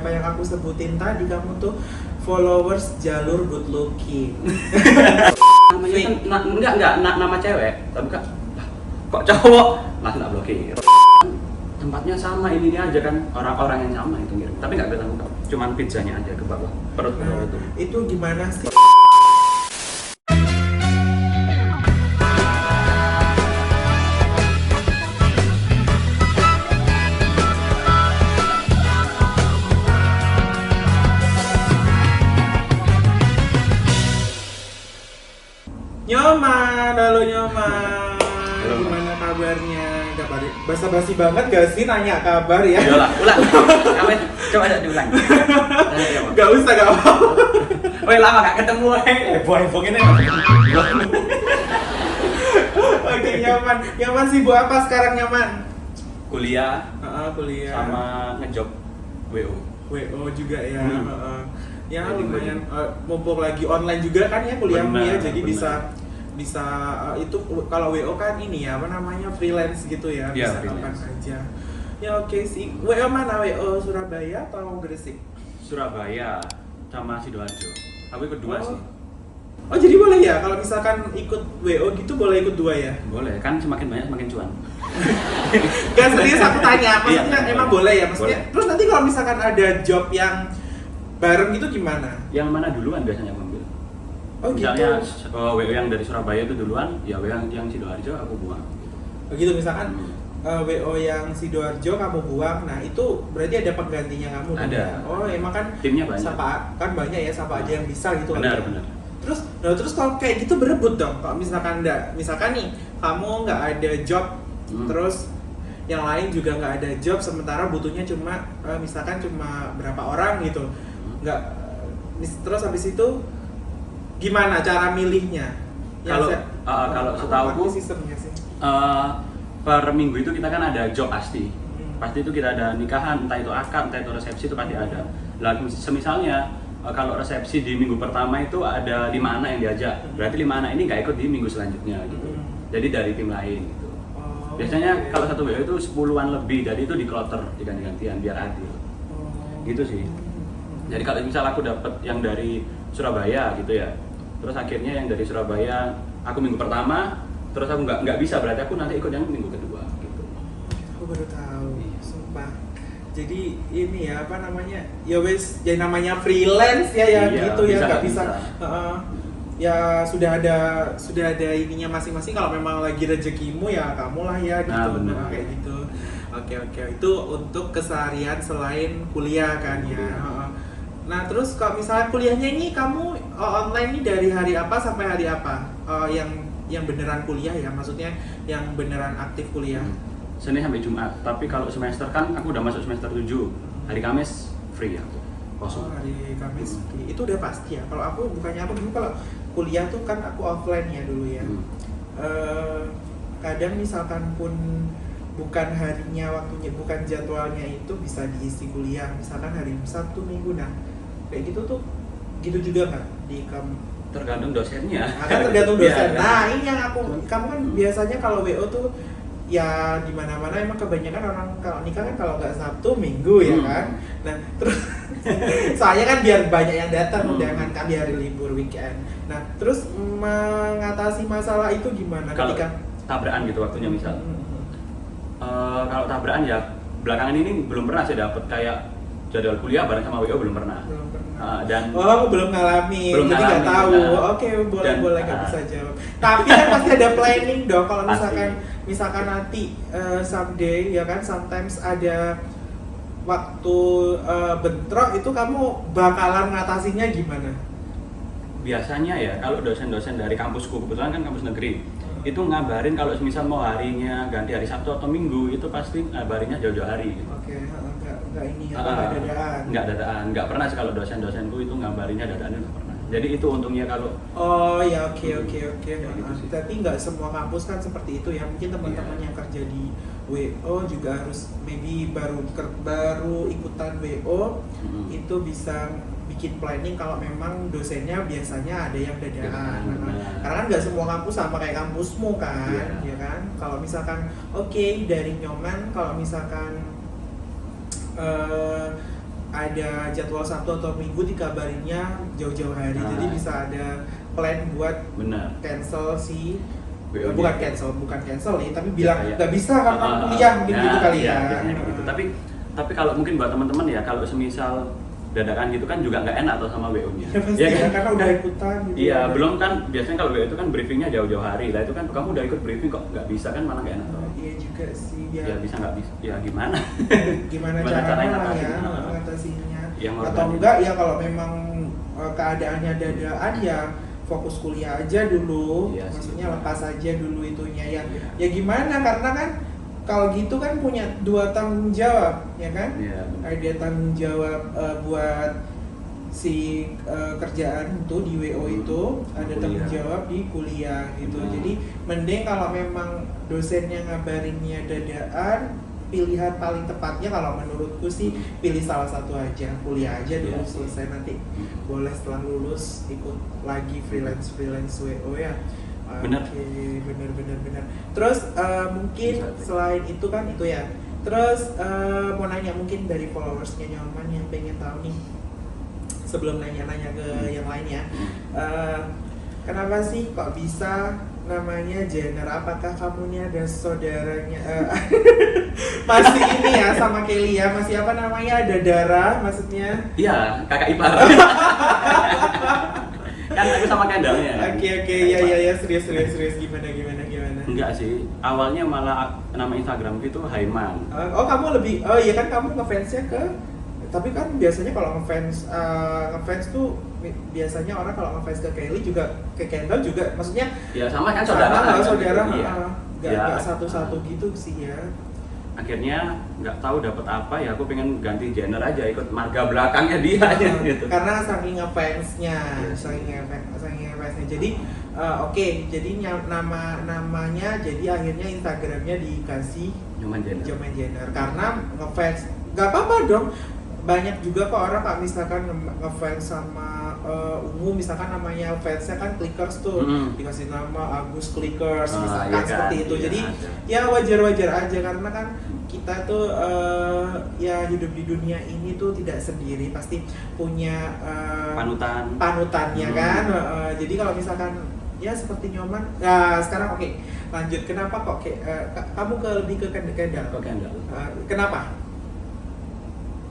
Apa yang aku sebutin tadi, kamu tuh followers jalur good looking. Namanya kan nama cewek, tapi kok cowok langsung tak blokir. Tempatnya sama, ini aja kan orang-orang yang sama itu ngirim, tapi nggak kelihatan muka, cuman pizzanya aja ke bawah perut bawah itu. Itu gimana sih? Nyoman, halo Nyoman. Halo, Gimana kabarnya? Basa-basi banget gak sih nanya kabar ya? Ulang. Kamu coba aja diulang. Gak usah, gak apa-apa. Woi, lama gak ketemu, heboh ini. Oke, Nyoman. Nyoman sibuk apa sekarang, Nyoman? Kuliah Kuliah. sama ngejob WO. WO juga ya. Ya Jadi lumayan mumpung lagi online juga kan ya kuliahmu ya, Benar, jadi benar. bisa itu kalau WO kan ini ya apa namanya freelance gitu ya, Iya, bisa kapan freelance. aja. Ya oke sih. WO mana? WO Surabaya atau Gresik? Surabaya sama Sidoarjo. Aku ikut dua sih. Oh jadi boleh ya kalau misalkan ikut WO gitu, boleh ikut dua ya? Boleh, kan semakin banyak semakin cuan. Gak serius aku tanya, maksudnya Iya, emang boleh ya maksudnya. boleh. Terus nanti kalau misalkan ada job yang bareng gitu gimana? Yang mana duluan biasanya aku ambil. Oh Misalnya gitu. WO yang dari Surabaya itu duluan, ya WO yang Sidoarjo aku buang. Oh gitu misalkan WO yang Sidoarjo kamu buang, nah itu berarti ada penggantinya kamu dong Ada. ya? Oh emang kan Timnya banyak. siapa kan banyak ya, siapa aja yang bisa gitu kan? Benar. Terus kalau kayak gitu berebut dong. Kalau misalkan misalkan nih kamu nggak ada job, terus yang lain juga nggak ada job, sementara butuhnya cuma misalkan cuma berapa orang gitu, nggak terus habis itu gimana cara milihnya? Kalau setauku sistemnya sih. Per minggu itu kita kan ada job pasti itu kita ada nikahan, entah itu akad, entah itu resepsi, itu pasti ada. Lalu semisalnya kalau resepsi di minggu pertama itu ada 5 anak yang diajak, berarti 5 anak ini nggak ikut di minggu selanjutnya gitu. Jadi dari tim lain gitu. Biasanya kalau satu WO itu 10-an lebih, jadi itu dikloter diganti-gantian biar adil. Gitu sih. Jadi kalau misal aku dapat yang dari Surabaya gitu ya, terus akhirnya yang dari Surabaya aku minggu pertama, terus aku nggak bisa, berarti aku nanti ikut yang minggu kedua gitu. Aku baru tahu, sumpah. Jadi ini ya apa namanya, ya wes, ya namanya freelance ya Iya, gitu ya, bisa, nggak bisa. bisa. Ya sudah ada ininya masing-masing. Kalau memang lagi rezekimu ya kamulah ya gitu, benar. kayak gitu. Oke itu untuk keseharian selain kuliah kan ya. Nah terus kalau misalnya kuliahnya ini kamu online nih dari hari apa sampai hari apa? Yang beneran kuliah ya, maksudnya yang beneran aktif kuliah. Senin sampai Jumat, tapi kalau semester kan aku udah masuk semester 7, hari Kamis free aku, kosong. Hari Kamis itu udah pasti ya. Kalau aku bukannya aku dulu kalau kuliah tuh kan aku offline ya dulu ya. Kadang misalkan pun bukan harinya, waktunya, bukan jadwalnya itu bisa diisi kuliah. Misalkan hari Sabtu Minggu, nah kayak gitu tuh gitu juga nggak di kamu? Tergantung dosennya. Akan tergantung dosen. Iya, Nah ini yang kamu kan biasanya kalau WO tuh ya di mana-mana emang kebanyakan orang kalau nikah kan kalau nggak Sabtu Minggu ya kan. Nah terus soalnya kan biar banyak yang datang, jangan kan di hari libur weekend. Nah terus mengatasi masalah itu gimana Kalau ketika tabrakan gitu waktunya misal. Kalau tabrakan ya belakangan ini belum pernah saya dapat kayak jadwal kuliah bareng sama WO, belum pernah. Belum pernah. Dan aku belum ngalamin, jadi nggak tahu. Nah. Oke, boleh nggak bisa jawab. Tapi kan pasti ada planning dong. Kalau misalkan nanti someday ya kan, sometimes ada waktu bentrok itu kamu bakalan ngatasinya gimana? Biasanya ya kalau dosen-dosen dari kampusku, kebetulan kan kampus negeri, itu ngabarin kalau misal mau harinya ganti hari Sabtu atau Minggu, itu pasti ngabarinnya jauh-jauh hari gitu. Oke, nggak ini ya, nggak dadaan. Nggak dadaan, nggak pernah sih kalau dosen-dosenku itu ngabarinnya dadaan, nggak pernah. Jadi itu untungnya kalau oke. gitu sih. Tapi nggak semua kampus kan seperti itu ya. Mungkin teman-teman yang kerja di WO juga harus maybe baru ikutan WO itu bisa bikin planning kalau memang dosennya biasanya ada yang dadaan. Karena kan nggak semua kampus sama kayak kampusmu kan, ya kan? Kalau misalkan dari Nyoman, kalau misalkan ada jadwal Sabtu atau Minggu dikabarinnya jauh-jauh hari, jadi bisa ada plan buat benar cancel si WO-nya. bukan cancel nih, tapi bilang Ya, nggak bisa karena kuliah mungkin gitu kali ya. biasanya kayak gitu. Tapi kalau mungkin buat teman-teman ya, kalau semisal dadakan gitu kan juga nggak enak tuh sama WO-nya. Ya, pasti ya ya, kan? karena udah ikutan gitu. Iya, belum kan biasanya kalau WO itu kan briefingnya jauh-jauh hari. Lah itu kan kamu udah ikut briefing kok nggak bisa kan, malah nggak enak tuh. Iya juga sih, Ya bisa nggak bisa. Ya gimana? gimana caranya caranya ngatasin? mengatasinya. Yang Atau ngorbanin. enggak ya kalau memang keadaannya dadaan ya fokus kuliah aja dulu. Iya sih. Maksudnya lepas aja dulu itunya ya. Iya. Ya gimana, karena kan kalau gitu kan punya 2 tanggung jawab, ya kan? Iya. benar. Ada tanggung jawab buat si kerjaan itu di WO itu, ada tanggung Kuliah. jawab di kuliah gitu. Jadi mending kalau memang dosennya ngabarinnya dadaan, pilihan paling tepatnya kalau menurutku sih pilih salah satu aja, kuliah aja dulu Iya. selesai, nanti boleh setelah lulus ikut lagi freelance WO ya. Bener. Oke, bener. Terus mungkin Bisa, Teh. selain itu kan itu ya. Terus mau nanya mungkin dari followersnya Nyoman yang pengen tahu nih, sebelum nanya-nanya ke yang lain ya. Kenapa sih kok bisa namanya Jenner? Apakah kamu ini ada saudaranya? Masih ini ya sama Kelly ya? Masih apa namanya? Ada darah maksudnya? Iya, kakak ipar. Kan aku sama Kendallnya. Oke, ya serius gimana? Enggak sih, awalnya malah nama Instagram itu Haiman. Oh kamu lebih, oh iya kan kamu ngefansnya ke, tapi kan biasanya kalau ngefans tuh biasanya orang kalau ngefans ke Kelly juga ke Kendall juga, maksudnya Ya sama kan saudara. saudara, Iya. nggak Ya. satu-satu gitu sih ya. Akhirnya nggak tahu dapat apa ya, aku pengen ganti Jenner aja, ikut marga belakangnya dia aja gitu. Karena saking ngefansnya, Iya. saking ngefansnya. Jadi oke, jadi namanya jadi akhirnya Instagramnya dikasih Nyoman Jenner. Nyoman Jenner karena ngefans. Gak apa-apa dong. Banyak juga kok orang kalau misalkan ngefans sama Ungu, misalkan namanya fansnya kan Clickers tuh, dikasih nama Agus Clickers misalkan iya kan, seperti itu. iya Jadi ada. ya wajar-wajar aja karena kan kita tuh ya hidup di dunia ini tuh tidak sendiri, pasti punya panutannya kan. Jadi kalau misalkan ya seperti Nyoman, nah sekarang oke, lanjut, kenapa kok kamu lebih ke Kendall? Kok Kendall? Kenapa?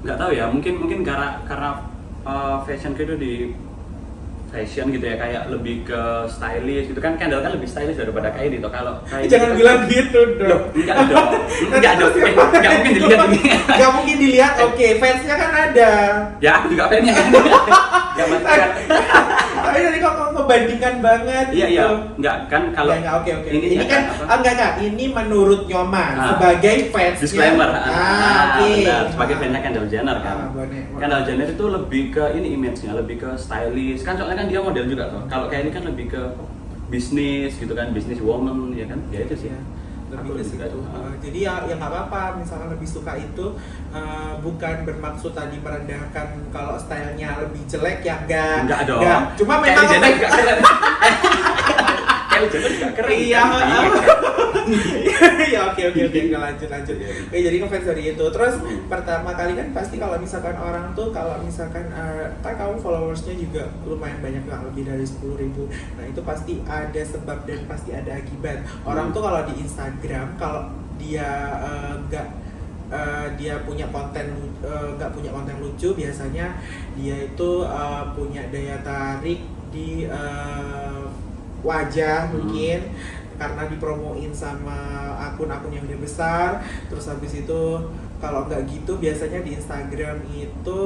Nggak tahu ya, mungkin karena fashion itu di fashion gitu ya, kayak lebih ke stylish gitu kan. Kendall kan lebih stylish daripada Kylie toh. Kalau Kylie Jangan kan- bilang gitu dong. Enggak dong. Enggak dong. Enggak mungkin dilihat ini. Gak mungkin dilihat, oke, fansnya kan ada. Ya aku juga fansnya kan. Enggak masalah. Tapi tadi kok membandingkan banget Iya gitu. enggak kan kalau Enggak, oke. Ini ya kan apa? enggak. Ini menurut Nyoman Ah. sebagai fansnya. Disclaimer. Oke. Benar, sebagai fansnya Kendall Jenner kan. Boleh. Kendall Jenner itu lebih ke ini image-nya, lebih ke stylish kan, soalnya kan dia model juga tuh. Kalau kayak ini kan lebih ke bisnis gitu kan, business woman ya kan. Ya itu sih. Iya, Aku lebih ke lebih situ. suka. Jadi ya nggak apa-apa, misalkan lebih suka itu bukan bermaksud tadi merendahkan kalau stylenya lebih jelek ya Enggak dong. Nggak. Cuma memang Kylie Jenner juga keren. Kylie Jenner juga keren. Iya. Kan? Ya oke nggak lanjut. Oke, jadi ngefans dari itu. Terus Hmm. pertama kali kan pasti kalau misalkan orang tuh kalau misalkan kan kamu followersnya juga lumayan banyak lah, lebih dari 10.000. Nah itu pasti ada sebab dan pasti ada akibat. Orang tuh kalau di Instagram kalau dia dia punya nggak punya konten lucu, biasanya dia itu punya daya tarik di wajah mungkin karena dipromoin sama akun-akun yang udah besar. Terus habis itu kalau nggak gitu biasanya di Instagram itu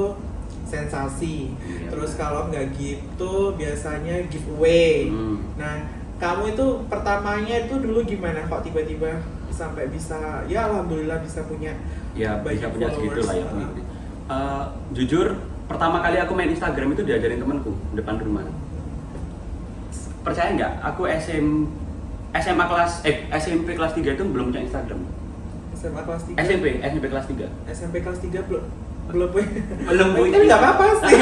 sensasi. Iya, Terus benar. kalau nggak gitu biasanya giveaway. Nah, kamu itu pertamanya itu dulu gimana kok tiba-tiba sampai bisa, ya alhamdulillah bisa punya Ya bisa punya segitu lah ya. followers. Jujur pertama kali aku main Instagram itu diajarin temanku depan rumah. Percaya nggak? Aku SMP kelas 3 itu belum punya Instagram. SMA kelas 3. SMP kelas 3. SMP kelas 3 belum punya. Belum Tapi punya. kan nggak apa-apa sih.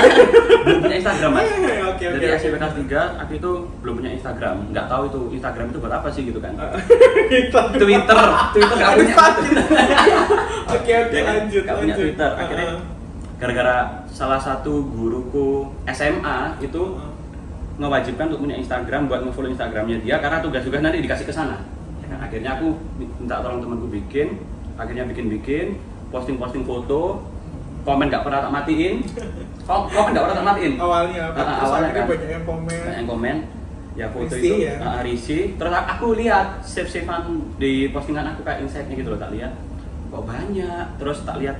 Belum punya Instagram, Mas. Oke. Jadi SMP kelas 3 aku itu belum punya Instagram. Nggak tahu itu Instagram itu buat apa sih gitu kan. Twitter nggak punya. Oke, Ya kan? lanjut. Nggak punya Twitter. Akhirnya gara-gara salah satu guruku SMA itu ngewajibkan untuk punya Instagram buat nge-follow Instagramnya dia karena tugas-tugas nanti dikasih ke sana. Akhirnya aku minta tolong temanku bikin, akhirnya bikin posting foto, komen nggak pernah tak matiin, komen nggak pernah tak matiin. Awalnya awalnya kan banyak yang komen, ya foto risih, itu risih. Terus aku lihat save-savean di postingan aku kayak insight-nya gitu loh, tak lihat kok banyak. Terus tak lihat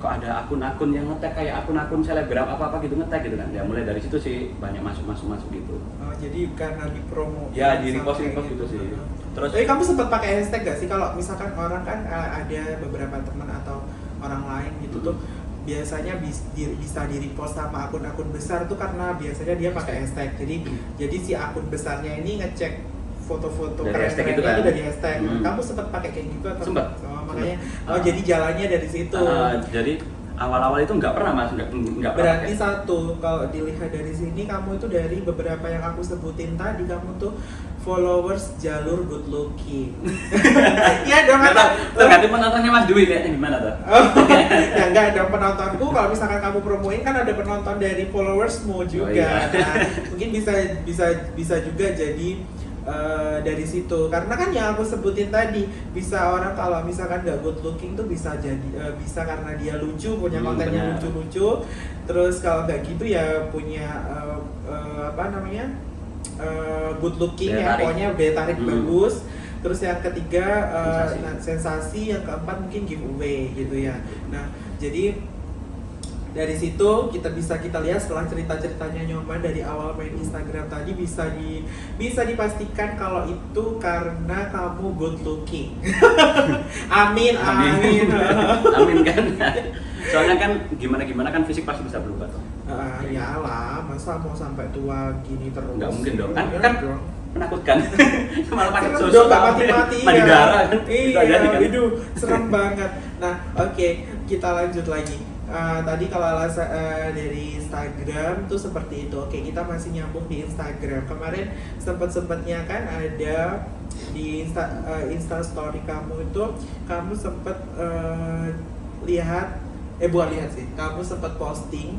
kok ada akun-akun yang nge-tag kayak akun-akun selebgram apa gitu nge-tag gitu kan. Ya mulai dari situ sih banyak masuk gitu. Oh, jadi karena di promo. Ya di repost gitu sih. Terus kamu sempat pakai hashtag gak sih kalau misalkan orang kan ada beberapa teman atau orang lain gitu tuh biasanya bisa di repost sama akun-akun besar tuh karena biasanya dia pakai hashtag. Jadi si akun besarnya ini ngecek foto-foto keren-keren itu kan dari hashtag. Kamu sempat pakai kayak gitu atau? Sempat. Makanya jadi jalannya dari situ. Jadi awal-awal itu nggak pernah mas, nggak berarti pernah. Satu, kalau dilihat dari sini kamu itu dari beberapa yang aku sebutin tadi, kamu tuh followers jalur good looking. Iya dong, tergantung penontonnya Mas Dwi kayaknya gimana tuh? Ya enggak ada penontonku, kalau misalkan kamu promoin kan ada penonton dari followersmu juga. Nah, mungkin bisa juga jadi dari situ, karena kan yang aku sebutin tadi bisa orang kalau misalkan nggak good looking tuh bisa jadi bisa karena dia lucu, punya kontennya lucu-lucu, terus kalau nggak gitu ya punya good looking ya pokoknya daya tarik bagus. Terus yang ketiga sensasi, yang keempat mungkin giveaway gitu ya. Nah jadi dari situ kita lihat setelah cerita-ceritanya Nyoman dari awal main Instagram tadi bisa dipastikan kalau itu karena kamu good looking. Amin. Amin kan. Soalnya kan gimana kan fisik pasti bisa berubah toh. Ya lah, masa mau sampai tua gini terus? Nggak mungkin dong. Kan dong. Menakutkan. Malah pakai susu mati-mati mandi darah kan. Iya, itu serem banget. Nah, oke, kita lanjut lagi. Tadi kalau alasan dari Instagram tuh seperti itu. Oke, kita masih nyambung di Instagram. Kemarin sempatnya kan ada di Insta story kamu itu, kamu sempat kamu sempat posting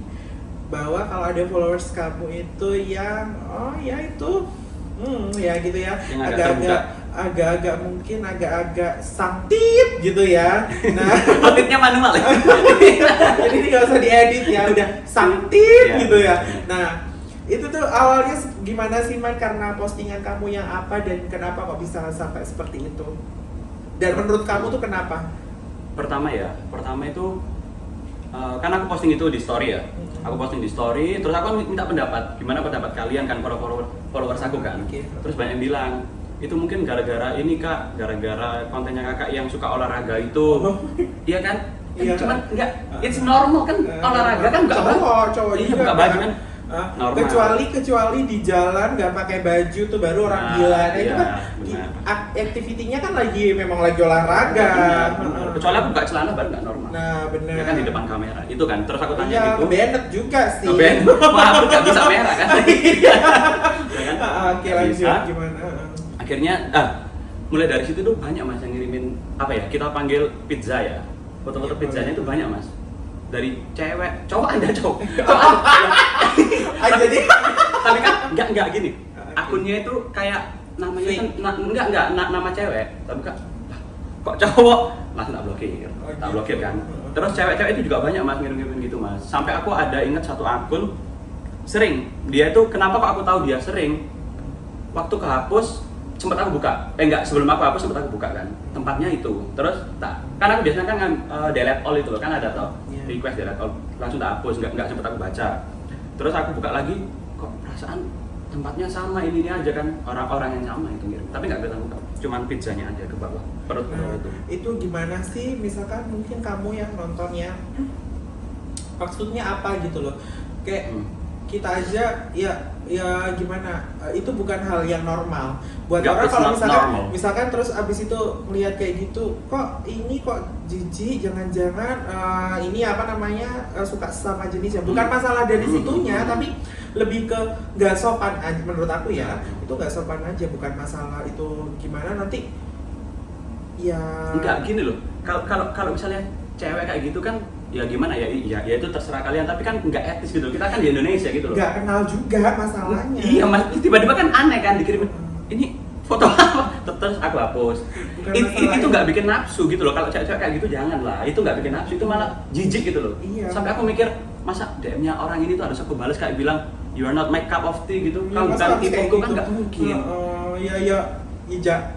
bahwa kalau ada followers kamu itu yang ya gitu ya, agak-agak mungkin agak-agak sangtip gitu ya. Nah, editnya manual ya. Jadi ini nggak usah diedit ya, udah sangtip gitu ya. Nah, itu tuh awalnya gimana sih Man, karena postingan kamu yang apa dan kenapa kok bisa sampai seperti itu? Dan menurut kamu tuh kenapa? Pertama itu kan aku posting itu di story ya. Aku posting di story, terus aku minta pendapat, gimana pendapat kalian kan para followers aku kan. Terus banyak yang bilang, itu mungkin gara-gara ini kak, gara-gara kontennya kakak yang suka olahraga itu. Iya kan? Iya. Cuman enggak, it's normal kan, olahraga kan enggak cowok iya, juga buka baju kan. Normal. Kecuali di jalan nggak pakai baju tuh baru orang gila. Nah, itu kan activity-nya kan memang lagi olahraga. Kecuali aku buka celana baru nggak normal. Nah benar. Ya kan di depan kamera. Itu kan. Terus aku tanya gitu. Kebenet juga sih. Wah, aku nggak bisa merah kan. Oke, lanjut gimana? Akhirnya mulai dari situ tuh banyak mas yang ngirimin apa ya? Kita panggil pizza ya. Foto-foto pizzanya itu banyak mas. Dari cewek, cowok ada cowok. Jadi tapi kan enggak gini. Akunnya itu kayak namanya kan enggak nama cewek, tapi kan kok cowok langsung tak blokir kan. Terus cewek-cewek itu juga banyak mas ngirim gitu mas. Sampai aku ada ingat satu akun sering dia itu, kenapa kok aku tahu dia sering? Waktu kehapus sempat aku buka, sebelum aku hapus sempat aku buka kan tempatnya itu. Terus kan aku biasanya kan delete all itu kan ada toh request delete all, langsung tak hapus, nggak sempat aku baca. Terus aku buka lagi, kok perasaan tempatnya sama ini aja kan, orang-orang yang sama itu ngirim, tapi nggak kelihatan buka, cuman pizzanya aja ke bawah perut itu. Itu gimana sih, misalkan mungkin kamu yang nontonnya maksudnya apa gitu loh, kayak kita aja ya gimana, itu bukan hal yang normal buat orang. Kalau misalkan terus abis itu melihat kayak gitu, kok jijik, jangan-jangan ini suka sesama jenis ya, bukan masalah dari situnya, tapi lebih ke nggak sopan aja menurut aku ya. Itu nggak sopan aja, bukan masalah itu gimana nanti ya. Enggak gini loh, kalau misalnya cewek kayak gitu kan ya gimana ya, ya itu terserah kalian, tapi kan nggak etis gitu, kita kan di Indonesia gitu loh. Nggak kenal juga masalahnya. Iya mas, tiba-tiba kan aneh kan dikirim ini foto apa, terus aku hapus. Itu nggak bikin nafsu gitu loh, kalau cewek-cewek kayak gitu jangan lah, itu nggak bikin nafsu, itu malah jijik gitu loh. Iya. Sampai aku mikir, masa DM-nya orang ini tuh harus aku balas kayak bilang you are not my cup of tea gitu, Iya, kamu masa bukan harus kayak tipeku kan gitu? nggak mungkin.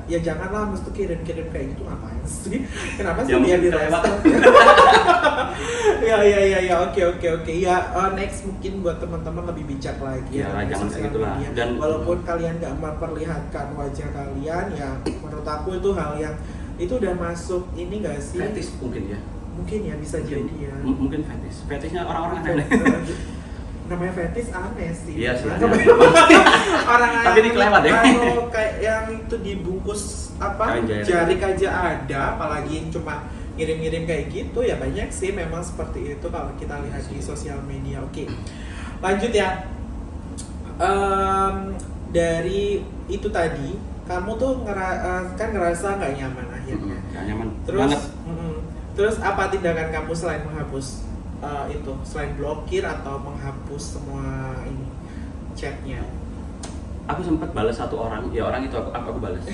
Ya janganlah mesti kirim kayak gitu, ngapain sih? Kenapa sih Ya, dia mungkin direspon? Ya, oke. Ya, next mungkin buat teman-teman lebih bijak lagi Ya, dengan jangan kayak sosial gitulah. media. Dan walaupun kalian nggak memperlihatkan wajah kalian, ya menurut aku itu hal yang itu udah masuk ini nggak sih? fetis mungkin ya. Mungkin ya bisa jadi ya. Mungkin fetisnya orang-orang aneh. Namanya fetis aneh sih. Iya sih. Orang Tapi ini kelewat ya. Kalau kayak yang itu dibungkus apa Kain jari aja ada, apalagi yang cuma ngirim-ngirim kayak gitu ya banyak sih memang seperti itu kalau kita lihat di sosial media. Oke, lanjut ya. Dari itu tadi kamu tuh kan ngerasa nggak nyaman akhirnya. Nggak nyaman. Terus, Banget. terus apa tindakan kamu selain menghapus itu, selain blokir atau menghapus semua ini chatnya? Aku sempat balas satu orang, ya orang itu aku balas.